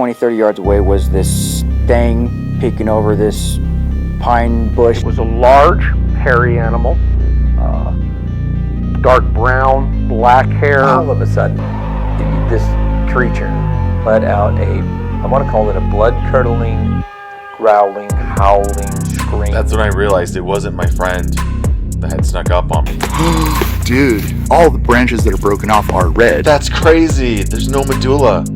20, 30 yards away was this thing peeking over this pine bush. It was a large, hairy animal, dark brown, black hair. All of a sudden, this creature let out I want to call it a blood-curdling, growling, howling scream. That's when I realized it wasn't my friend that had snuck up on me. Dude, all the branches that are broken off are red. That's crazy. There's no medulla.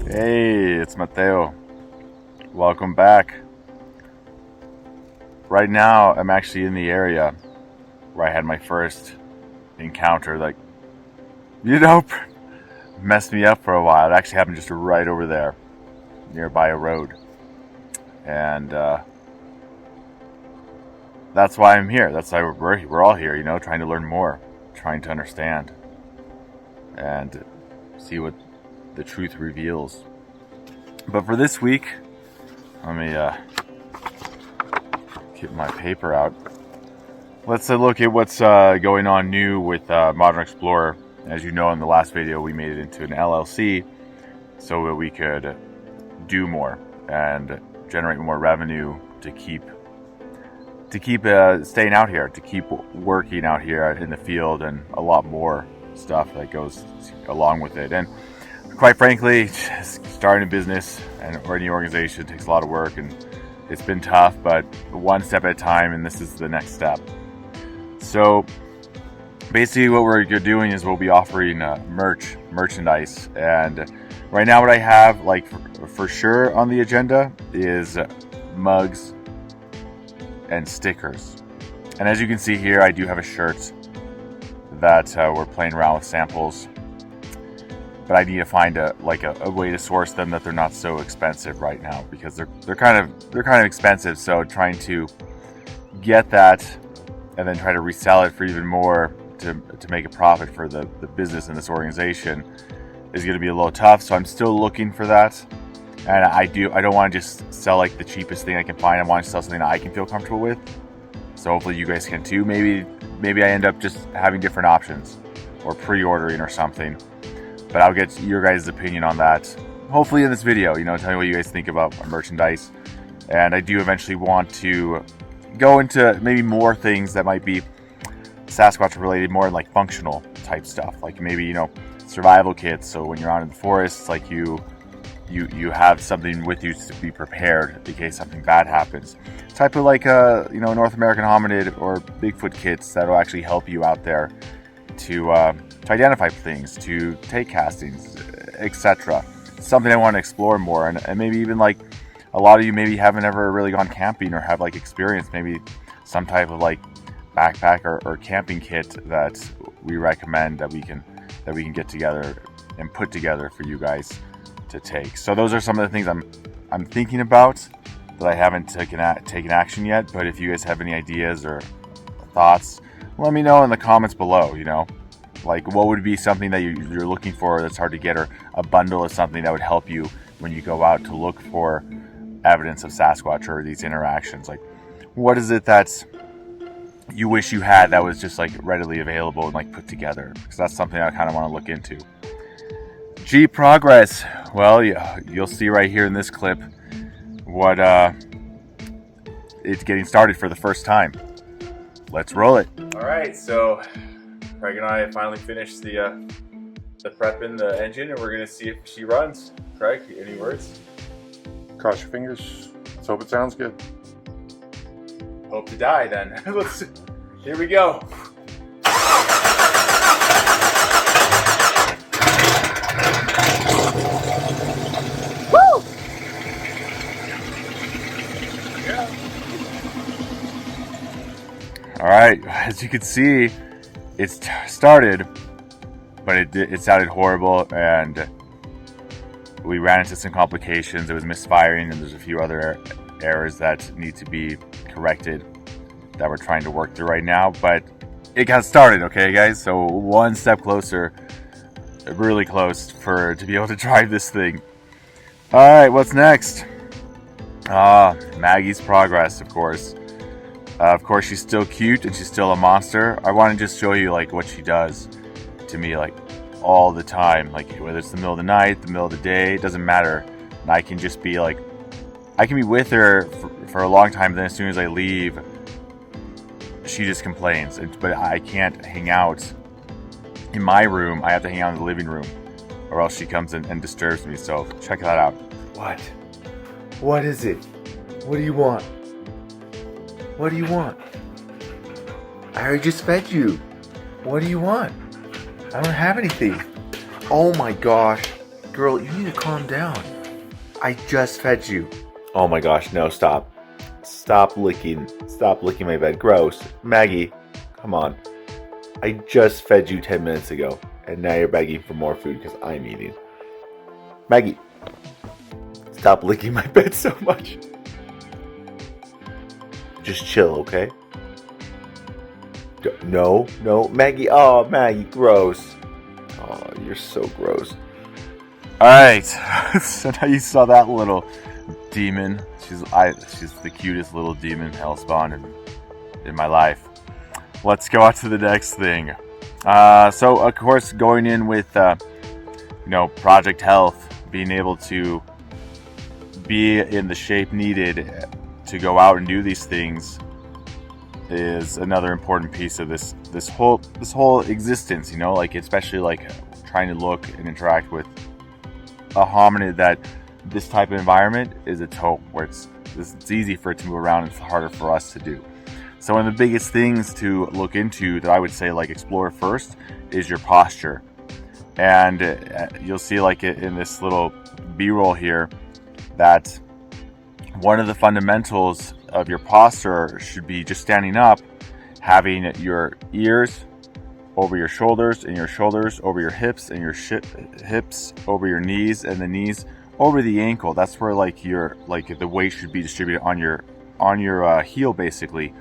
Hey, it's Mateo. Welcome back. Right now, I'm actually in the area where I had my first encounter that, messed me up for a while. It actually happened just right over there, nearby a road. And that's why I'm here. That's why we're all here, trying to learn more, trying to understand, and see what the truth reveals. But for this week, let me get my paper out. Let's look at what's going on new with Modern Explorer. As you know, in the last video, we made it into an LLC so that we could do more and generate more revenue to keep staying out here, to keep working out here in the field, and a lot more stuff that goes along with it. And quite frankly, starting a business or any organization takes a lot of work, and it's been tough, but one step at a time, and this is the next step. So basically what we're doing is we'll be offering merchandise. And right now what I have for sure on the agenda is mugs and stickers. And as you can see here, I do have a shirt that we're playing around with samples. But I need to find a way to source them that they're not so expensive right now, because they're kind of expensive. So trying to get that and then try to resell it for even more to make a profit for the business and this organization is going to be a little tough. So I'm still looking for that, and I don't want to just sell the cheapest thing I can find. I want to sell something that I can feel comfortable with. So hopefully you guys can too. Maybe I end up just having different options or pre-ordering or something. But I'll get your guys' opinion on that, hopefully in this video, tell me what you guys think about my merchandise. And I do eventually want to go into maybe more things that might be Sasquatch related, more functional type stuff, maybe, survival kits. So when you're out in the forest, you have something with you to be prepared in case something bad happens. Type of North American hominid or Bigfoot kits that'll actually help you out there to identify things, to take castings, etc. Something I want to explore more, and maybe even a lot of you maybe haven't ever really gone camping or have experience, maybe some type of backpack or camping kit that we recommend that we can get together and put together for you guys to take. So those are some of the things I'm thinking about that I haven't taken action yet. But if you guys have any ideas or thoughts, let me know in the comments below. What would be something that you're looking for that's hard to get, or a bundle of something that would help you when you go out to look for evidence of Sasquatch or these interactions. What is it that you wish you had that was just readily available and put together? Because that's something I kind of want to look into. Progress. Well, you'll see right here in this clip what it's getting started for the first time. Let's roll it. All right, so Craig and I finally finished the prep in the engine, and we're gonna see if she runs. Craig, any words? Cross your fingers. Let's hope it sounds good. Hope to die then. Here we go. Woo! Yeah. All right, as you can see, it's started, but it sounded horrible, and we ran into some complications. It was misfiring, and there's a few other errors that need to be corrected that we're trying to work through right now. But it got started, okay, guys? So one step closer, really close, to be able to drive this thing. All right, what's next? Maggie's progress, of course. Of course, she's still cute and she's still a monster. I want to just show you like what she does to me, like all the time, like whether it's the middle of the night, the middle of the day, it doesn't matter. And I can just be like, I can be with her for a long time, then as soon as I leave, she just complains. But I can't hang out in my room. I have to hang out in the living room, or else she comes in and disturbs me. So check that out. What? What is it? What do you want? What do you want? I already just fed you. What do you want? I don't have anything. Oh my gosh. Girl, you need to calm down. I just fed you. Oh my gosh, no, stop. Stop licking my bed. Gross. Maggie, come on. I just fed you 10 minutes ago, and now you're begging for more food because I'm eating. Maggie, stop licking my bed so much. Just chill, okay? No, Maggie. Oh, Maggie, gross. Oh, you're so gross. All right, so now you saw that little demon. She's the cutest little demon hellspawn in my life. Let's go on to the next thing. So of course, going in with Project Health, being able to be in the shape needed to go out and do these things is another important piece of this whole existence. Like especially like trying to look and interact with a hominid that this type of environment is a taupe, where it's easy for it to move around and it's harder for us to do. So one of the biggest things to look into that I would say like explore first is your posture. And you'll see like in this little B-roll here that one of the fundamentals of your posture should be just standing up, having your ears over your shoulders, and your shoulders over your hips, and your hips over your knees, and the knees over the ankle. That's where the weight should be distributed on your heel basically,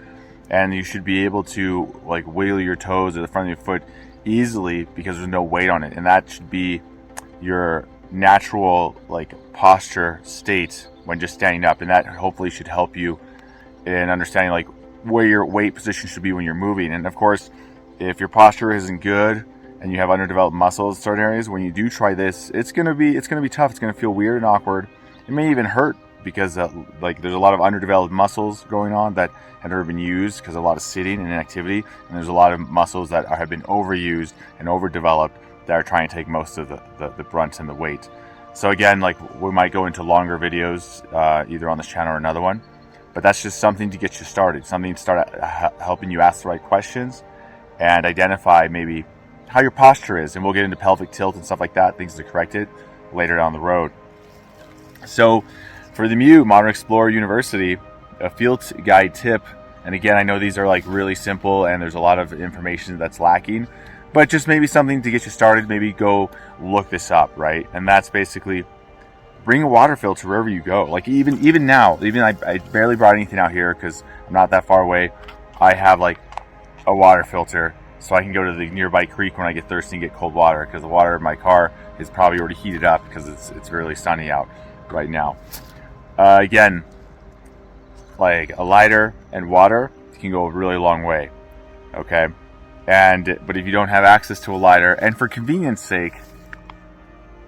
and you should be able to like wiggle your toes at the front of your foot easily because there's no weight on it, and that should be your natural like posture state when just standing up, and that hopefully should help you in understanding like where your weight position should be when you're moving. And of course, if your posture isn't good and you have underdeveloped muscles in certain areas, when you do try this, it's gonna be tough. It's gonna feel weird and awkward. It may even hurt because there's a lot of underdeveloped muscles going on that have never been used because of a lot of sitting and inactivity, and there's a lot of muscles that have been overused and overdeveloped that are trying to take most of the brunt and the weight. So again, like we might go into longer videos either on this channel or another one, but that's just something to get you started, something to start helping you ask the right questions and identify maybe how your posture is. And we'll get into pelvic tilt and stuff like that, things to correct it later down the road. So for the MU, Modern Explorer University, a field guide tip, and again, I know these are like really simple and there's a lot of information that's lacking, but just maybe something to get you started. Maybe go look this up, right? And that's basically bring a water filter wherever you go. Like even now, I barely brought anything out here because I'm not that far away. I have like a water filter so I can go to the nearby creek when I get thirsty and get cold water, because the water in my car is probably already heated up because it's really sunny out right now. Again, like a lighter and water can go a really long way. Okay. But if you don't have access to a lighter, and for convenience sake,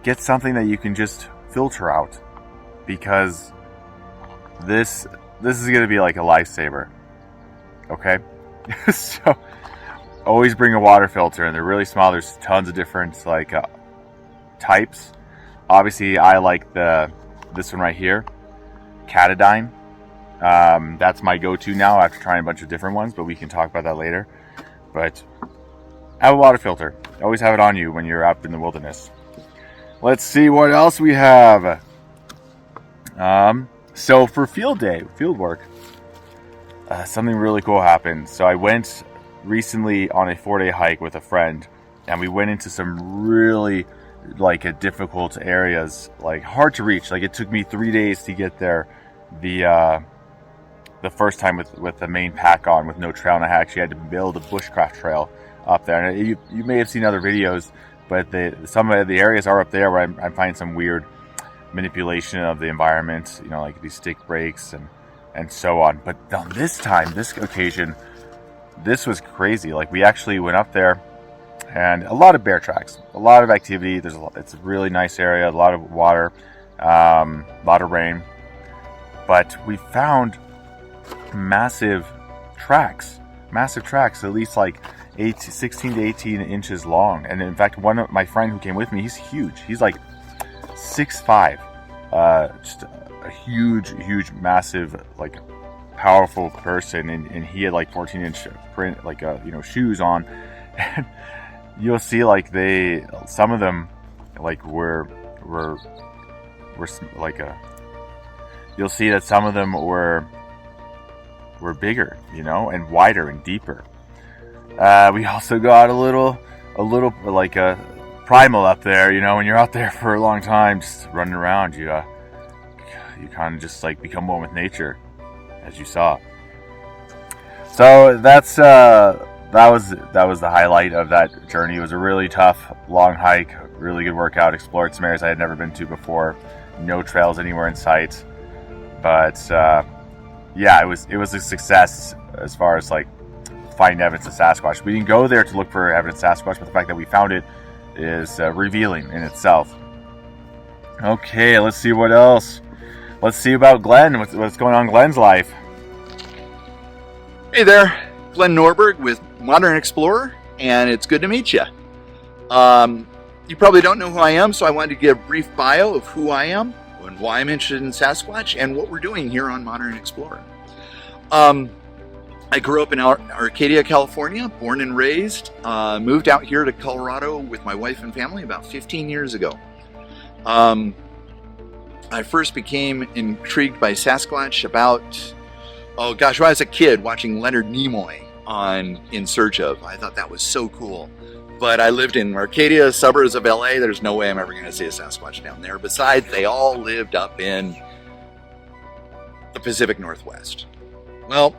get something that you can just filter out, because this is going to be like a lifesaver. Okay. So always bring a water filter, and they're really small. There's tons of different types. Obviously I like this one right here, Catadine. That's my go-to now after trying a bunch of different ones, but we can talk about that later. But have a water filter. Always have it on you when you're up in the wilderness. Let's see what else we have. So for field work, something really cool happened. So I went recently on a 4-day hike with a friend, and we went into some really difficult areas, like hard to reach. Like it took me 3 days to get there. The first time with the main pack on with no trail, and I actually had to build a bushcraft trail up there. And you may have seen other videos, but some of the areas are up there where I'm finding some weird manipulation of the environment, like these stick breaks and and so on. But on this occasion, this was crazy. Like, we actually went up there, and a lot of bear tracks, a lot of activity. It's a really nice area, a lot of water, a lot of rain. But we found massive tracks, at least like 16 to 18 inches long. And in fact, one of my friend who came with me, he's huge. He's like 6'5", just a huge, massive, like powerful person. And he had like 14-inch print, like shoes on. And you'll see like some of them like were like you'll see that some of them were bigger, and wider and deeper. We also got a little like a primal up there, when you're out there for a long time, just running around, you kind of just like become one with nature, as you saw. So that was the highlight of that journey. It was a really tough, long hike, really good workout, explored some areas I had never been to before, no trails anywhere in sight. But yeah, it was a success as far as like finding evidence of Sasquatch. We didn't go there to look for evidence of Sasquatch, but the fact that we found it is revealing in itself. Okay, let's see what else. Let's see about Glenn. What's going on in Glenn's life? Hey there, Glenn Norberg with Modern Explorer, and it's good to meet you. You probably don't know who I am, so I wanted to give a brief bio of who I am and why I'm interested in Sasquatch and what we're doing here on Modern Explorer. I grew up in Arcadia, California, born and raised. Moved out here to Colorado with my wife and family about 15 years ago. I first became intrigued by Sasquatch about, when I was a kid watching Leonard Nimoy on In Search Of. I thought that was so cool. But I lived in Arcadia, suburbs of LA. There's no way I'm ever going to see a Sasquatch down there. Besides, they all lived up in the Pacific Northwest. Well,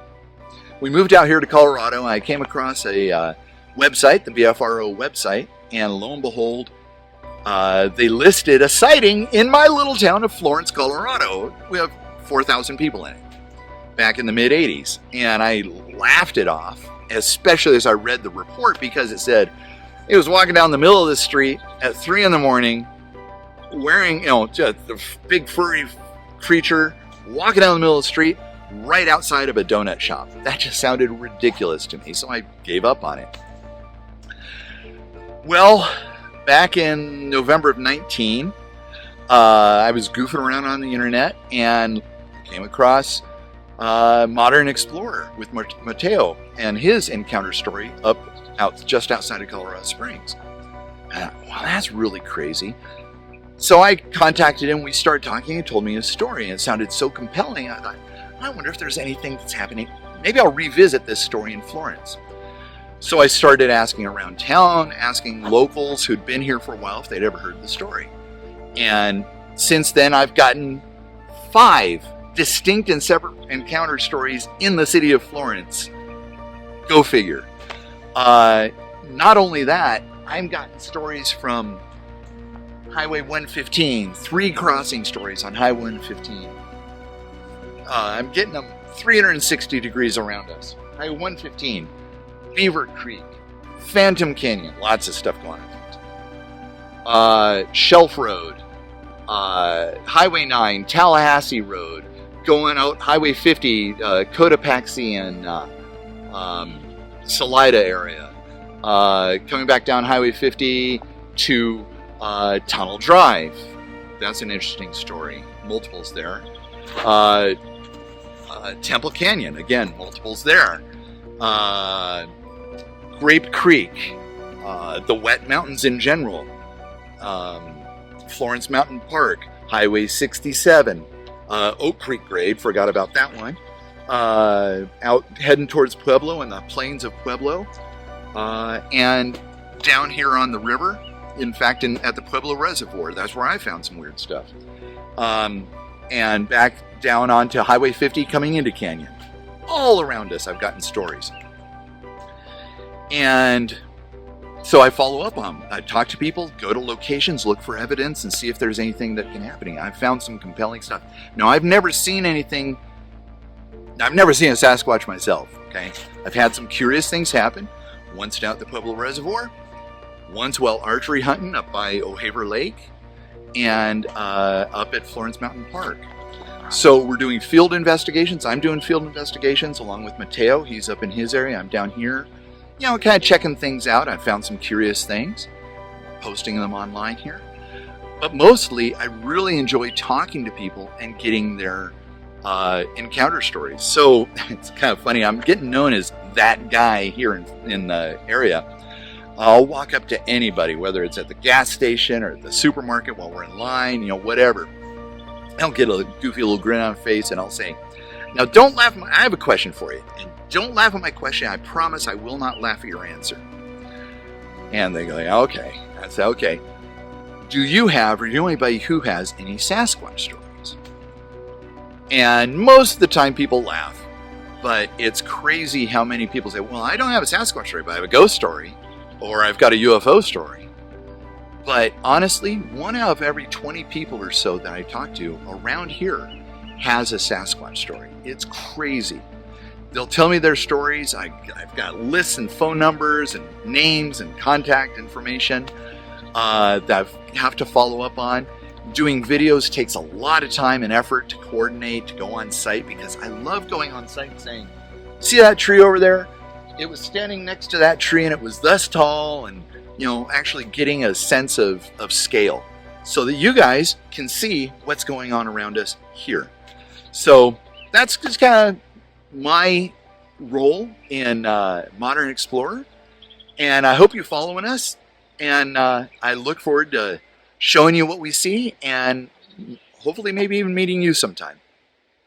we moved out here to Colorado. I came across a website, the BFRO website, and lo and behold, they listed a sighting in my little town of Florence, Colorado. We have 4,000 people in it back in the mid-'80s. And I laughed it off, especially as I read the report, because it said he was walking down the middle of the street at 3 a.m, wearing, just the big furry creature, walking down the middle of the street, right outside of a donut shop. That just sounded ridiculous to me, so I gave up on it. Well, back in November of 19, I was goofing around on the internet and came across Modern Explorer with Mateo and his encounter story just outside of Colorado Springs. Wow, that's really crazy. So I contacted him. We started talking. He told me his story, and it sounded so compelling. I thought, I wonder if there's anything that's happening. Maybe I'll revisit this story in Florence. So I started asking around town, asking locals who'd been here for a while if they'd ever heard the story. And since then, I've gotten 5 distinct and separate encounter stories in the city of Florence. Go figure. Not only that, I've gotten stories from Highway 115, 3 crossing stories on Highway 115. I'm getting them 360 degrees around us. Highway 115, Beaver Creek, Phantom Canyon, lots of stuff going on. Shelf Road, Highway 9, Tallahassee Road, going out Highway 50, Cotopaxi and Salida area. Coming back down Highway 50 to Tunnel Drive. That's an interesting story. Multiples there. Temple Canyon, again, multiples there. Grape Creek, the Wet Mountains in general. Florence Mountain Park, Highway 67, Oak Creek Grade, forgot about that one. Out heading towards Pueblo and the plains of Pueblo. And down here on the river, in fact, at the Pueblo Reservoir, that's where I found some weird stuff. And back down onto Highway 50 coming into Canyon. All around us, I've gotten stories. And so I follow up on them. I talk to people, go to locations, look for evidence, and see if there's anything that can happen. I've found some compelling stuff. Now, I've never seen anything I've never seen a Sasquatch myself, okay? I've had some curious things happen. Once down at the Pueblo Reservoir, once while archery hunting up by O'Haver Lake, and up at Florence Mountain Park. So we're doing field investigations. I'm doing field investigations along with Mateo. He's up in his area. I'm down here, you know, kind of checking things out. I found some curious things, posting them online here. But mostly, I really enjoy talking to people and getting their encounter stories. So it's kind of funny. I'm getting known as that guy here in the area. I'll walk up to anybody, whether it's at the gas station or the supermarket while we're in line, you know, whatever. I'll get a goofy little grin on my face and I'll say, now don't laugh. I have a question for you. And don't laugh at my question. I promise I will not laugh at your answer. And they go, okay. I say, okay. Do you have, or do you know anybody who has any Sasquatch stories? And most of the time people laugh. But it's crazy how many people say, well, I don't have a Sasquatch story, but I have a ghost story. Or I've got a UFO story. But honestly, 1 out of every 20 people or so that I talk to around here has a Sasquatch story. It's crazy. They'll tell me their stories. I've got lists and phone numbers and names and contact information that I have to follow up on. Doing videos takes a lot of time and effort to coordinate, to go on site, because I love going on site and saying, see that tree over there? It was standing next to that tree and it was thus tall, and you know, actually getting a sense of scale so that you guys can see what's going on around us here. So that's just kind of my role in Modern Explorer, and I hope you're following us, and I look forward to showing you what we see and hopefully maybe even meeting you sometime.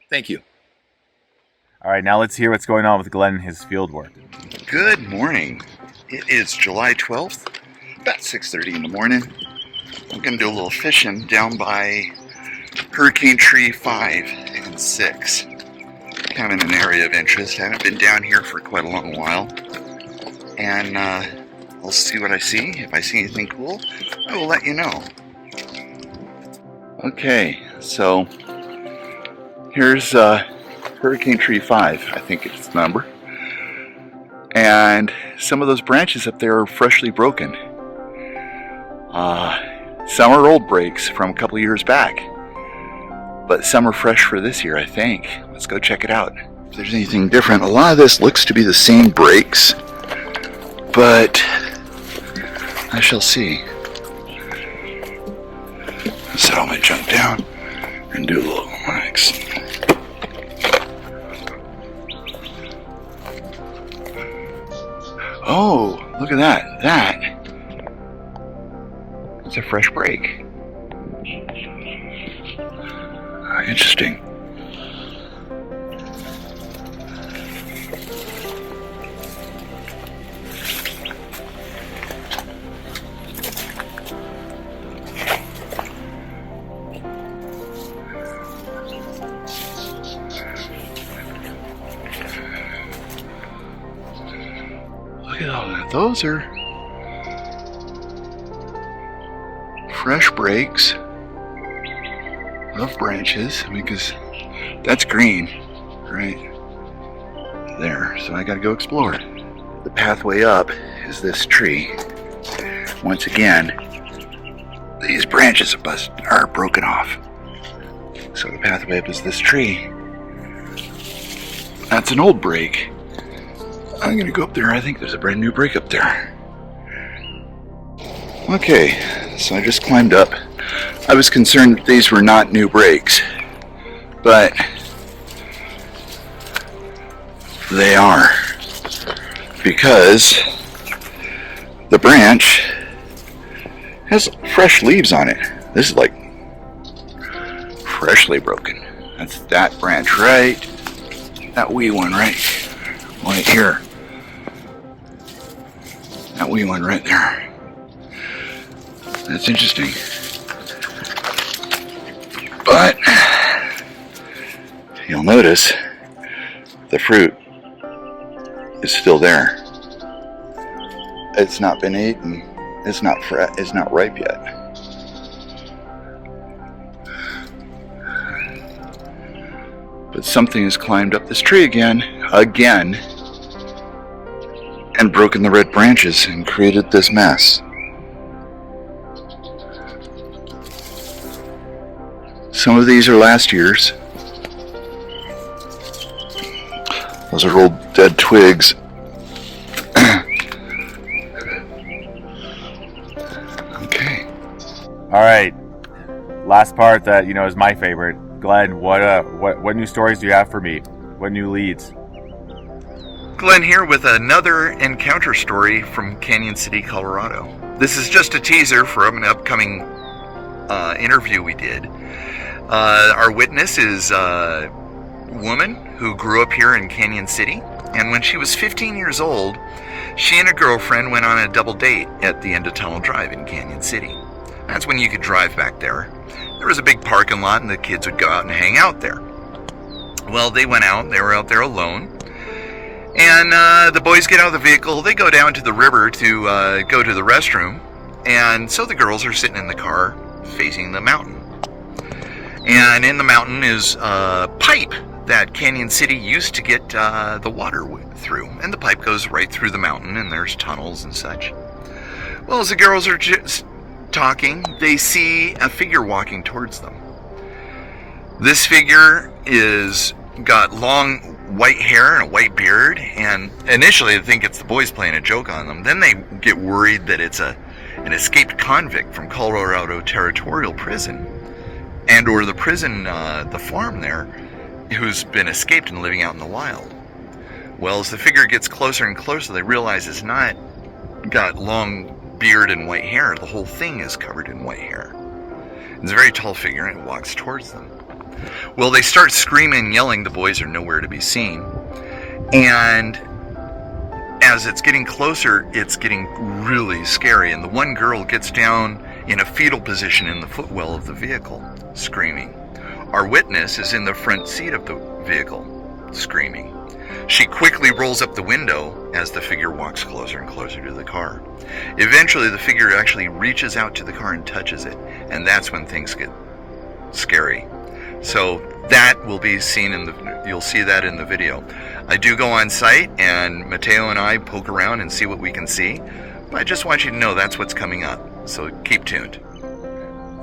Thank you. All right, now let's hear what's going on with Glenn and his field work. Good morning. It is July 12th, about 6:30 in the morning. I'm going to do a little fishing down by Hurricane Tree 5 and 6. Kind of in an area of interest. I haven't been down here for quite a long while. And I'll see what I see. If I see anything cool, I will let you know. Okay, so here's Hurricane Tree 5, I think it's the number. And some of those branches up there are freshly broken. Some are old breaks from a couple of years back, but some are fresh for this year, I think. Let's go check it out. If there's anything different, a lot of this looks to be the same breaks, but I shall see. Set all my junk down and do a little wax. Oh, look at that. It's a fresh break. Interesting. Look at all that. Those are fresh breaks of branches, because that's green right there. So I gotta go explore it. The pathway up is this tree. Once again, these branches are broken off. So the pathway up is this tree. That's an old break. I'm gonna go up there. I think there's a brand new break up there. Okay, so I just climbed up. I was concerned that these were not new breaks, but they are, because the branch has fresh leaves on it. This is like freshly broken. That's that branch right, that wee one right here. That wee one right there. That's interesting. But you'll notice the fruit is still there. It's not been eaten. It's not ripe yet. But something has climbed up this tree again, and broken the red branches and created this mess. Some of these are last year's. Those are old dead twigs. Okay. All right, last part that is my favorite. Glenn, what new stories do you have for me? What new leads? Glenn here with another encounter story from Canyon City, Colorado. This is just a teaser for an upcoming interview we did. Our witness is a woman who grew up here in Canyon City, and when she was 15 years old, she and a girlfriend went on a double date at the end of Tunnel Drive in Canyon City. That's when you could drive back there. There was a big parking lot and the kids would go out and hang out there. Well, they went out, they were out there alone, and the boys get out of the vehicle, they go down to the river to go to the restroom, and so the girls are sitting in the car facing the mountain. And in the mountain is a pipe that Canyon City used to get the water through. And the pipe goes right through the mountain, and there's tunnels and such. Well, as the girls are just talking, they see a figure walking towards them. This figure is got long white hair and a white beard, and initially they think it's the boys playing a joke on them. Then they get worried that it's an escaped convict from Colorado Territorial Prison, and or the prison, the farm there, who's been escaped and living out in the wild. Well, as the figure gets closer and closer, they realize it's not got long beard and white hair. The whole thing is covered in white hair. It's a very tall figure, and it walks towards them. Well, they start screaming and yelling. The boys are nowhere to be seen. And as it's getting closer, it's getting really scary. And the one girl gets down in a fetal position in the footwell of the vehicle, screaming. Our witness is in the front seat of the vehicle, screaming. She quickly rolls up the window as the figure walks closer and closer to the car. Eventually, the figure actually reaches out to the car and touches it, and that's when things get scary. So that will be seen you'll see that in the video. I do go on site, and Mateo and I poke around and see what we can see, but I just want you to know that's what's coming up, so keep tuned.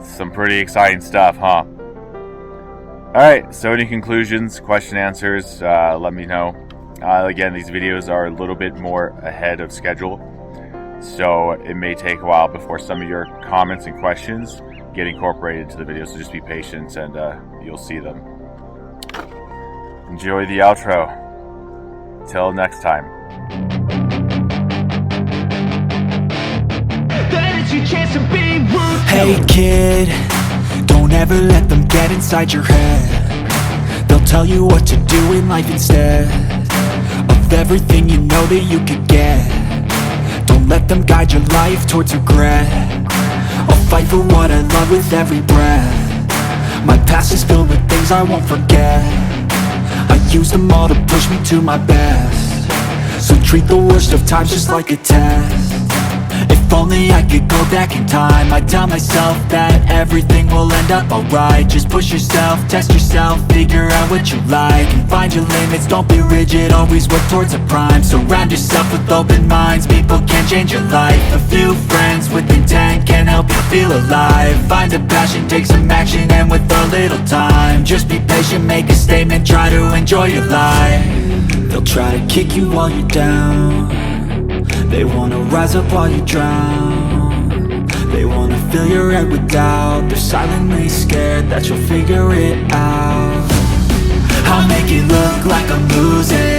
Some pretty exciting stuff, huh? Alright, so any conclusions, question answers, let me know. Again, these videos are a little bit more ahead of schedule, so it may take a while before some of your comments and questions get incorporated into the video, so just be patient and you'll see them. Enjoy the outro. Till next time. Hey kid, don't ever let them get inside your head. They'll tell you what to do in life instead of everything you know that you could get. Don't let them guide your life towards regret. I'll fight for what I love with every breath. My past is filled with things I won't forget. I use them all to push me to my best. So treat the worst of times just like a test. If only I could go back in time, I'd tell myself that everything will end up alright. Just push yourself, test yourself, figure out what you like, and find your limits, don't be rigid, always work towards a prime. Surround yourself with open minds, people can change your life. A few friends with intent can help you feel alive. Find a passion, take some action, and with a little time, just be patient, make a statement, try to enjoy your life. They'll try to kick you while you're down. They wanna rise up while you drown. They wanna fill your head with doubt. They're silently scared that you'll figure it out. I'll make it look like I'm losing.